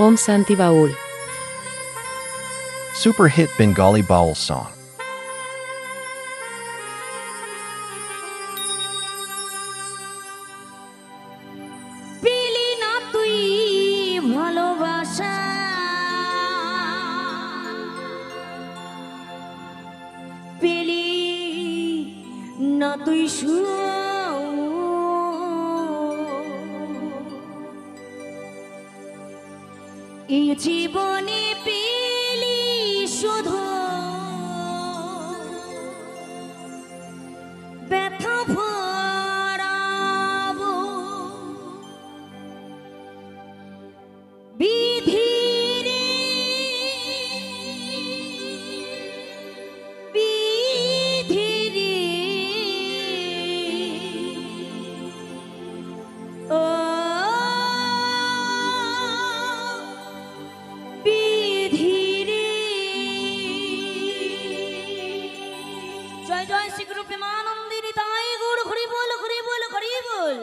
Om Santi Baul. Super hit Bengali Baul song. পেলি না তুই ভালোবাসা পেলি না তুই এই জীবনে পেলি শুধু ব্যথা ভরাবো বিধিরে বিধিরে ও বিধিরে জয় জয় শ্রী গুরু প্রেমানন্দিনী তাই গুরু হরি বল হরি বল হরি বল।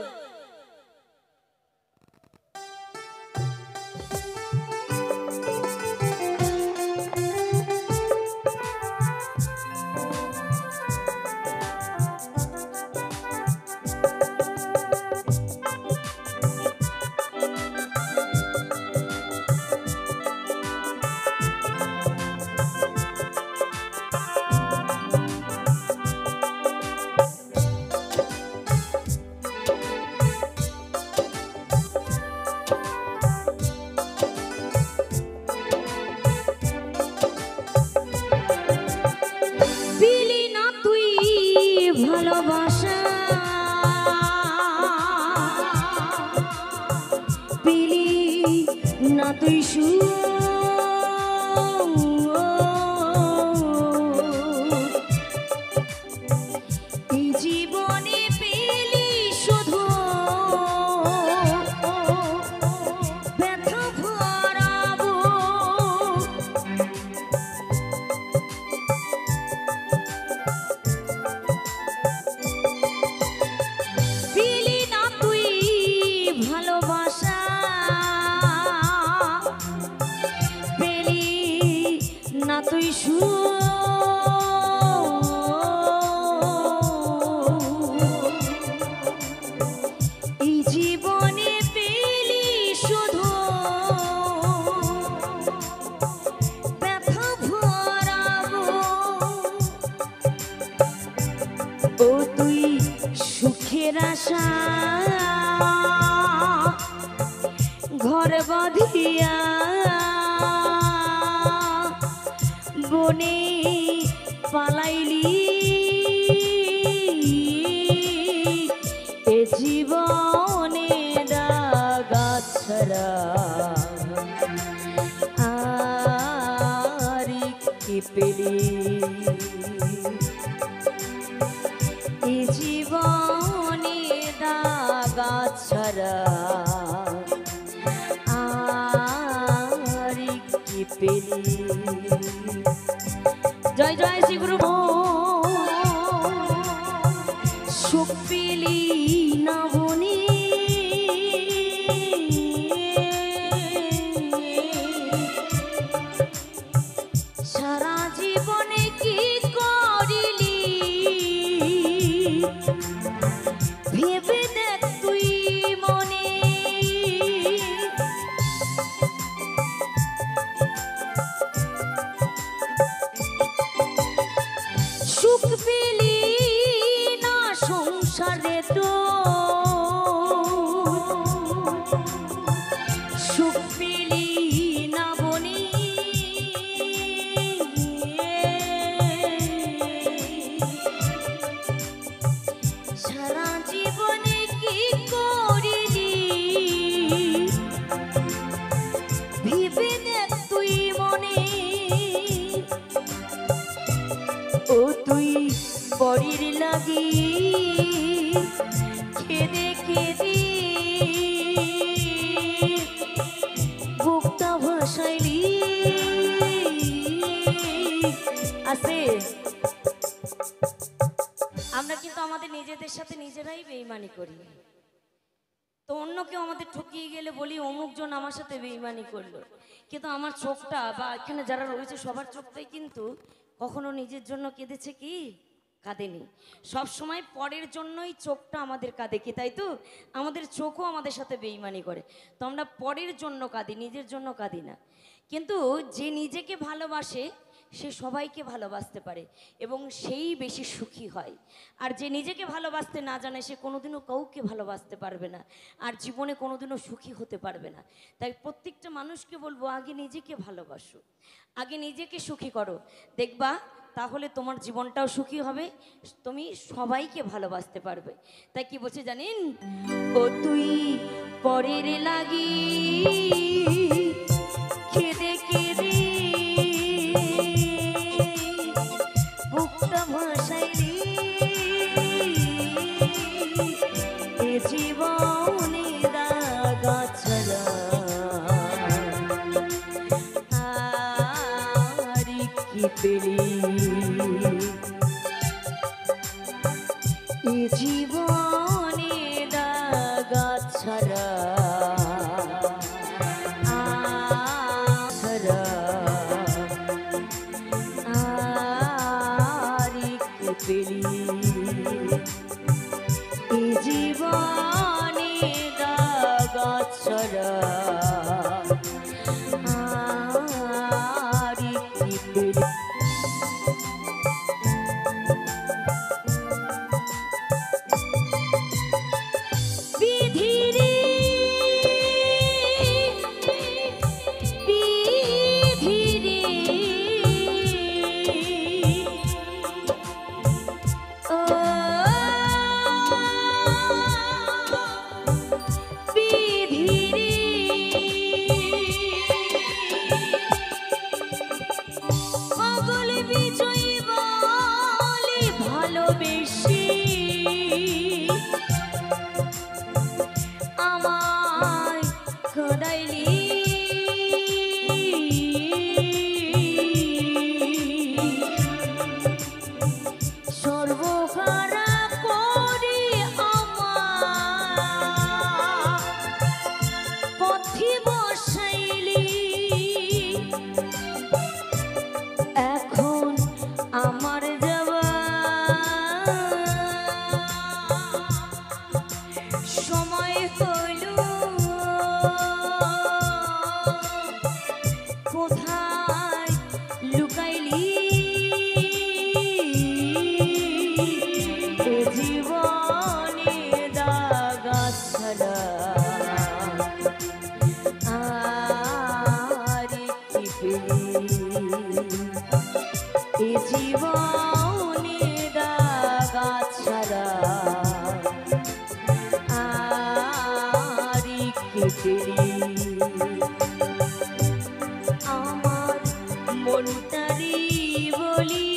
ভালোবাসা পেলি না তুই এই জীবনে পেলি শুধু ব্যথা ভরাবো ভালোবাসা পেলি না তুই এই জীবনে পেলি শুধু ব্যথা ভরাবো ও তুই সুখের আশা ঘর বাঁধিয়া বনে পালাইলি এ জীবনে দাগাছড়া আর কি পেলি এ জীবনে দাগাছড়া পেলি। জয় জয় শ্রী গুরু সুখ পেলি না বনি সারা জীবনে কি করিলি ভেবে দেখ তুই মনে সুখ পেলি না সংসারে তো সুখ পেলি না বনি সারা জীবনে কি করিলি ভেবে দেখ তুই মনে ও তুই পরের লাগি খেদে খেদে বুকটা ভাসাইলি আছে আমরা কিন্তু আমাদের নিজেদের সাথে নিজেরাই বেঈমানি করি। তো অন্য কেউ আমাদের ঠকিয়ে গেলে বলি অমুকজন আমার সাথে বেইমানি করলো, কিন্তু আমার চোখটা বা এখানে যারা রয়েছে সবার চোখটাই কিন্তু কখনো নিজের জন্য কেঁদেছে কি? কাঁদেনি। সব সময় পরের জন্যই চোখটা আমাদের কাঁদে, কি তাই তো? আমাদের চোখও আমাদের সাথে বেইমানি করে। তো আমরা পরের জন্য কাঁদি, নিজের জন্য কাঁদি না। কিন্তু যে নিজেকে ভালোবাসে সে সবাইকে ভালোবাসতে পারে এবং সেই বেশি সুখী হয়। আর যে নিজেকে ভালোবাসতে না জানে সে কোনোদিনও কাউকে ভালোবাসতে পারবে না, আর জীবনে কোনোদিনও সুখী হতে পারবে না। তাই প্রত্যেকটা মানুষকে বলবো, আগে নিজেকে ভালোবাসো, আগে নিজেকে সুখী করো, দেখবা তাহলে তোমার জীবনটাও সুখী হবে, তুমি সবাইকে ভালোবাসতে পারবে। তাই কি বলছে জানেন? ও তুই পরের লাগি কেঁদে কেঁদে বুকটা ভাসাই রে, এ জীবনে দাগা ছাড়া আর কি পেলি, এ জীবনে দাগা ছাড়া আর কি পেলি, এ জীবনে দাগা ছাড়া আর কি পেলি। আমায় খোদাইলি সর্বহারা করে আমার পথে বসাইলি, এখন আমার যাওয়া সময় হইল, কোথায় লুকাইলি, এ জীবনে দাগা ছাড়া আর কি পেলি, এ জীবনে দাগা ছাড়া আর কি পেলি। আমার মনটারি বলি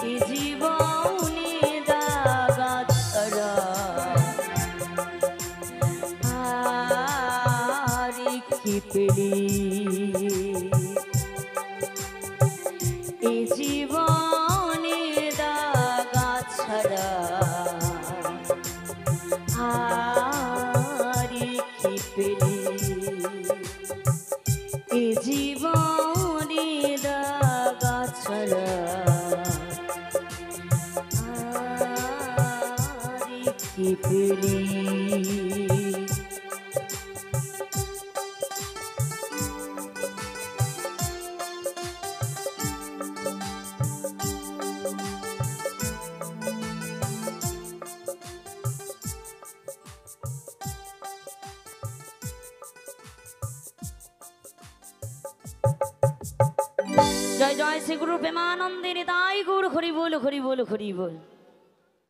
এ জীবনে দাগা ছাড়া আর কি পেলি, এ জীবনে দাগা ছাড়া আর কি পেলি, এ জীবনে দাগা ছাড়া আর কি পেলি। জয় জয় শ্রী গুরু প্রেমানন্দের তাই গুরু হরি বল হরি বল হরি বল।